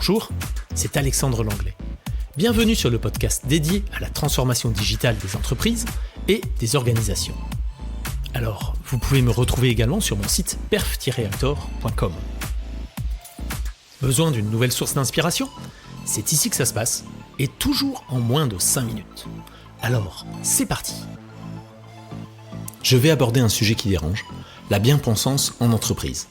Bonjour, c'est Alexandre Langlais. Bienvenue sur le podcast dédié à la transformation digitale des entreprises et des organisations. Alors, vous pouvez me retrouver également sur mon site perf-actor.com. Besoin d'une nouvelle source d'inspiration ? C'est ici que ça se passe, et toujours en moins de 5 minutes. Alors, c'est parti. Je vais aborder un sujet qui dérange, la bien-pensance en entreprise.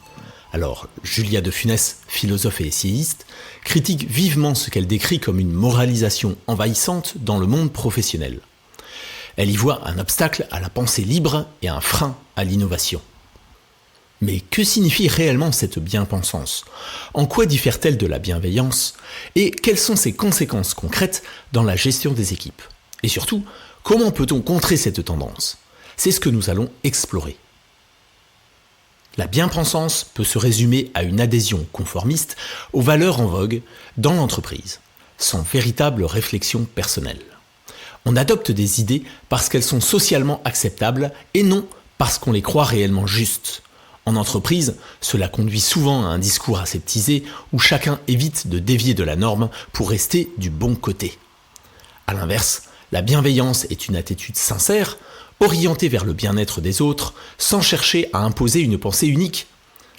Alors, Julia de Funès, philosophe et essayiste, critique vivement ce qu'elle décrit comme une moralisation envahissante dans le monde professionnel. Elle y voit un obstacle à la pensée libre et un frein à l'innovation. Mais que signifie réellement cette bien-pensance ? En quoi diffère-t-elle de la bienveillance ? Et quelles sont ses conséquences concrètes dans la gestion des équipes ? Et surtout, comment peut-on contrer cette tendance ? C'est ce que nous allons explorer. La bien-pensance peut se résumer à une adhésion conformiste aux valeurs en vogue dans l'entreprise, sans véritable réflexion personnelle. On adopte des idées parce qu'elles sont socialement acceptables et non parce qu'on les croit réellement justes. En entreprise, cela conduit souvent à un discours aseptisé où chacun évite de dévier de la norme pour rester du bon côté. A l'inverse, la bienveillance est une attitude sincère, orientée vers le bien-être des autres, sans chercher à imposer une pensée unique.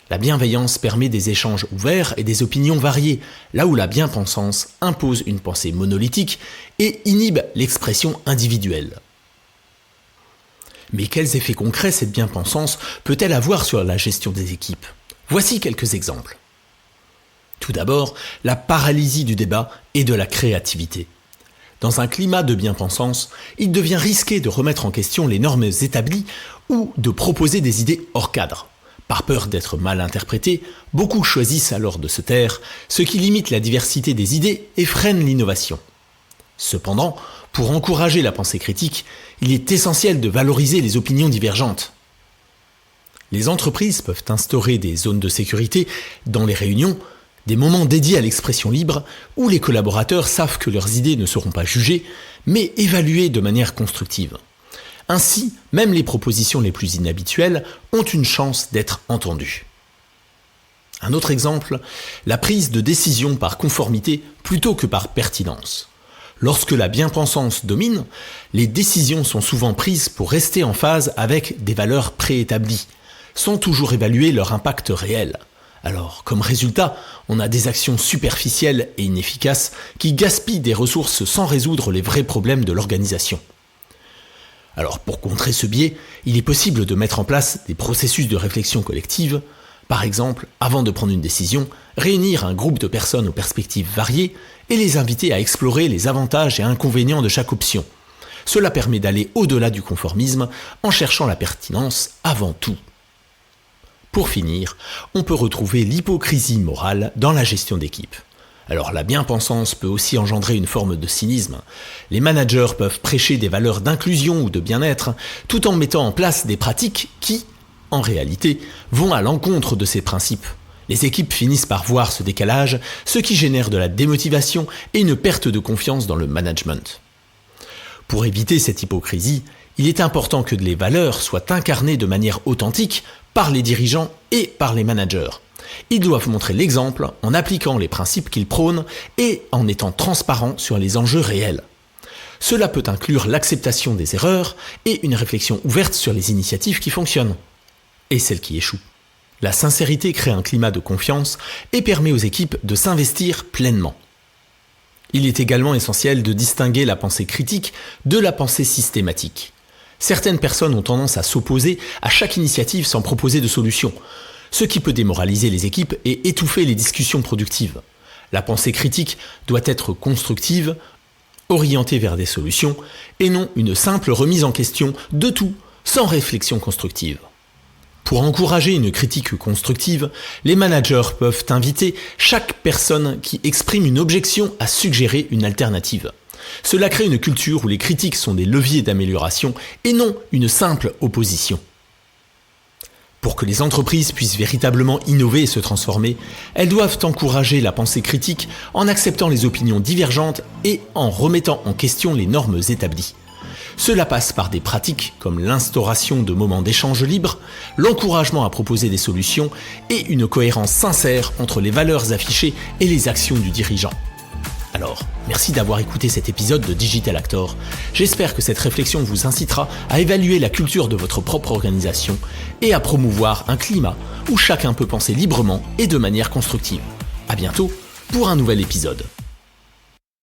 La bienveillance permet des échanges ouverts et des opinions variées, là où la bien-pensance impose une pensée monolithique et inhibe l'expression individuelle. Mais quels effets concrets cette bien-pensance peut-elle avoir sur la gestion des équipes ? Voici quelques exemples. Tout d'abord, la paralysie du débat et de la créativité. Dans un climat de bien-pensance, il devient risqué de remettre en question les normes établies ou de proposer des idées hors cadre. Par peur d'être mal interprétés, beaucoup choisissent alors de se taire, ce qui limite la diversité des idées et freine l'innovation. Cependant, pour encourager la pensée critique, il est essentiel de valoriser les opinions divergentes. Les entreprises peuvent instaurer des zones de sécurité dans les réunions, des moments dédiés à l'expression libre où les collaborateurs savent que leurs idées ne seront pas jugées, mais évaluées de manière constructive. Ainsi, même les propositions les plus inhabituelles ont une chance d'être entendues. Un autre exemple, la prise de décision par conformité plutôt que par pertinence. Lorsque la bien-pensance domine, les décisions sont souvent prises pour rester en phase avec des valeurs préétablies, sans toujours évaluer leur impact réel. Alors, comme résultat, on a des actions superficielles et inefficaces qui gaspillent des ressources sans résoudre les vrais problèmes de l'organisation. Alors, pour contrer ce biais, il est possible de mettre en place des processus de réflexion collective. Par exemple, avant de prendre une décision, réunir un groupe de personnes aux perspectives variées et les inviter à explorer les avantages et inconvénients de chaque option. Cela permet d'aller au-delà du conformisme en cherchant la pertinence avant tout. Pour finir, on peut retrouver l'hypocrisie morale dans la gestion d'équipe. Alors la bien-pensance peut aussi engendrer une forme de cynisme. Les managers peuvent prêcher des valeurs d'inclusion ou de bien-être tout en mettant en place des pratiques qui, en réalité, vont à l'encontre de ces principes. Les équipes finissent par voir ce décalage, ce qui génère de la démotivation et une perte de confiance dans le management. Pour éviter cette hypocrisie, il est important que les valeurs soient incarnées de manière authentique par les dirigeants et par les managers. Ils doivent montrer l'exemple en appliquant les principes qu'ils prônent et en étant transparents sur les enjeux réels. Cela peut inclure l'acceptation des erreurs et une réflexion ouverte sur les initiatives qui fonctionnent et celles qui échouent. La sincérité crée un climat de confiance et permet aux équipes de s'investir pleinement. Il est également essentiel de distinguer la pensée critique de la pensée systématique. Certaines personnes ont tendance à s'opposer à chaque initiative sans proposer de solution, ce qui peut démoraliser les équipes et étouffer les discussions productives. La pensée critique doit être constructive, orientée vers des solutions, et non une simple remise en question de tout sans réflexion constructive. Pour encourager une critique constructive, les managers peuvent inviter chaque personne qui exprime une objection à suggérer une alternative. Cela crée une culture où les critiques sont des leviers d'amélioration et non une simple opposition. Pour que les entreprises puissent véritablement innover et se transformer, elles doivent encourager la pensée critique en acceptant les opinions divergentes et en remettant en question les normes établies. Cela passe par des pratiques comme l'instauration de moments d'échange libre, l'encouragement à proposer des solutions et une cohérence sincère entre les valeurs affichées et les actions du dirigeant. Alors, merci d'avoir écouté cet épisode de Digital Actor. J'espère que cette réflexion vous incitera à évaluer la culture de votre propre organisation et à promouvoir un climat où chacun peut penser librement et de manière constructive. À bientôt pour un nouvel épisode.